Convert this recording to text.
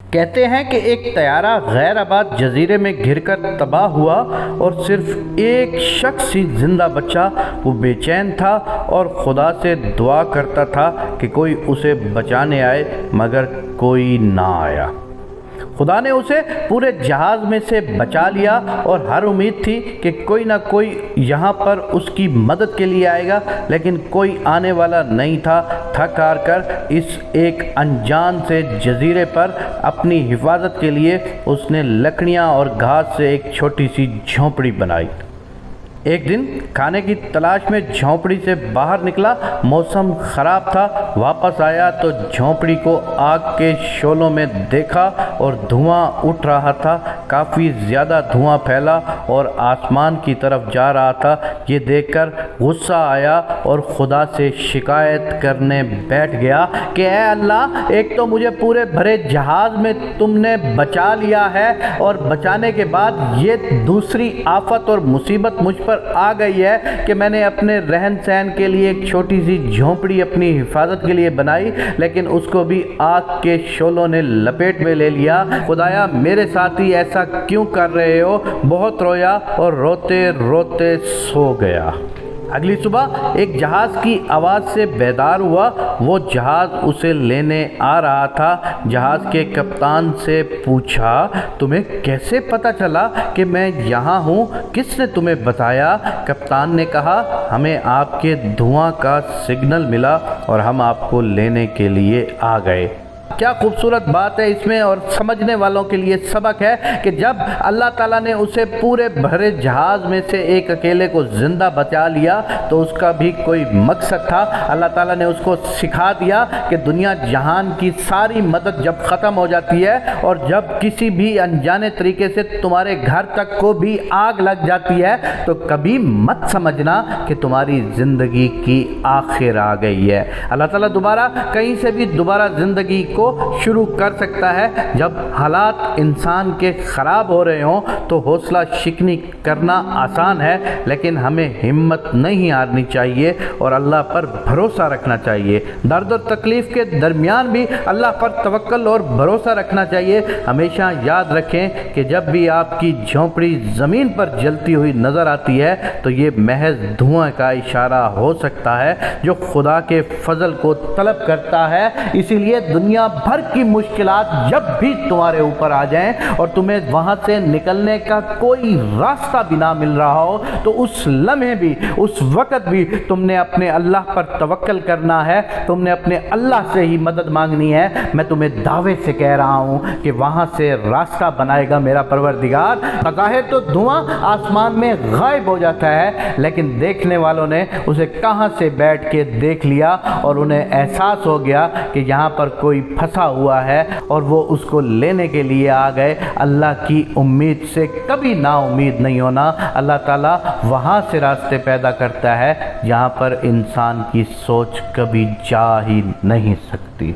کہتے ہیں کہ ایک طیارہ غیر آباد جزیرے میں گر کر تباہ ہوا اور صرف ایک شخص ہی زندہ بچا۔ وہ بے چین تھا اور خدا سے دعا کرتا تھا کہ کوئی اسے بچانے آئے، مگر کوئی نہ آیا۔ خدا نے اسے پورے جہاز میں سے بچا لیا اور ہر امید تھی کہ کوئی نہ کوئی یہاں پر اس کی مدد کے لیے آئے گا، لیکن کوئی آنے والا نہیں تھا۔ تھک ہار کر اس ایک انجان سے جزیرے پر اپنی حفاظت کے لیے اس نے لکڑیاں اور گھاس سے ایک چھوٹی سی جھونپڑی بنائی۔ ایک دن کھانے کی تلاش میں جھونپڑی سے باہر نکلا۔ موسم خراب تھا۔ واپس آیا تو جھونپڑی کو آگ کے شعلوں میں دیکھا اور دھواں اٹھ رہا تھا۔ کافی زیادہ دھواں پھیلا اور آسمان کی طرف جا رہا تھا۔ یہ دیکھ کر غصہ آیا اور خدا سے شکایت کرنے بیٹھ گیا کہ اے اللہ، ایک تو مجھے پورے بھرے جہاز میں تم نے بچا لیا ہے، اور بچانے کے بعد یہ دوسری آفت اور مصیبت مجھ پر آ گئی ہے کہ میں نے اپنے رہن سہن کے لیے ایک چھوٹی سی جھونپڑی اپنی حفاظت کے لیے بنائی، لیکن اس کو بھی آگ کے شعلوں نے لپیٹ میں لے لیا۔ خدایا، میرے ساتھ ہی ایسا کیوں کر رہے ہو؟ بہت رویا اور روتے روتے سو گیا۔ اگلی صبح ایک جہاز کی آواز سے بیدار ہوا۔ وہ جہاز اسے لینے آ رہا تھا۔ جہاز کے کپتان سے پوچھا، تمہیں کیسے پتہ چلا کہ میں یہاں ہوں؟ کس نے تمہیں بتایا؟ کپتان نے کہا، ہمیں آپ کے دھواں کا سگنل ملا اور ہم آپ کو لینے کے لیے آ گئے۔ کیا خوبصورت بات ہے اس میں، اور سمجھنے والوں کے لیے سبق ہے کہ جب اللہ تعالیٰ نے اسے پورے بھرے جہاز میں سے ایک اکیلے کو زندہ بچا لیا تو اس کا بھی کوئی مقصد تھا۔ اللہ تعالیٰ نے اس کو سکھا دیا کہ دنیا جہان کی ساری مدد جب ختم ہو جاتی ہے اور جب کسی بھی انجانے طریقے سے تمہارے گھر تک کو بھی آگ لگ جاتی ہے تو کبھی مت سمجھنا کہ تمہاری زندگی کی آخر آ گئی ہے۔ اللہ تعالیٰ دوبارہ کہیں سے بھی دوبارہ زندگی کو شروع کر سکتا ہے۔ جب حالات انسان کے خراب ہو رہے ہوں تو حوصلہ شکنی کرنا آسان ہے، لیکن ہمیں ہمت نہیں ہارنی چاہیے اور اللہ پر بھروسہ رکھنا چاہیے۔ درد اور تکلیف کے درمیان بھی اللہ پر توکل اور بھروسہ رکھنا چاہیے۔ ہمیشہ یاد رکھیں کہ جب بھی آپ کی جھونپڑی زمین پر جلتی ہوئی نظر آتی ہے تو یہ محض دھواں کا اشارہ ہو سکتا ہے جو خدا کے فضل کو طلب کرتا ہے۔ اسی لیے دنیا بھر کی مشکلات جب بھی تمہارے اوپر آ جائیں اور تمہیں وہاں سے نکلنے کا کوئی راستہ بھی نہ مل رہا ہو تو اس لمحے بھی، اس وقت بھی تم نے اپنے اللہ پر توکل کرنا ہے، تم نے اپنے اللہ سے ہی مدد مانگنی ہے۔ میں تمہیں دعوے سے کہہ رہا ہوں کہ وہاں سے راستہ بنائے گا میرا پروردگار۔ بظاہر تو دھواں آسمان میں غائب ہو جاتا ہے، لیکن دیکھنے والوں نے اسے کہاں سے بیٹھ کے دیکھ لیا اور انہیں احساس ہو گیا کہ یہاں پر کوئی پھنسا ہوا ہے، اور وہ اس کو لینے کے لیے آ گئے۔ اللہ کی امید سے کبھی نا امید نہیں ہونا۔ اللہ تعالیٰ وہاں سے راستے پیدا کرتا ہے جہاں پر انسان کی سوچ کبھی جا ہی نہیں سکتی۔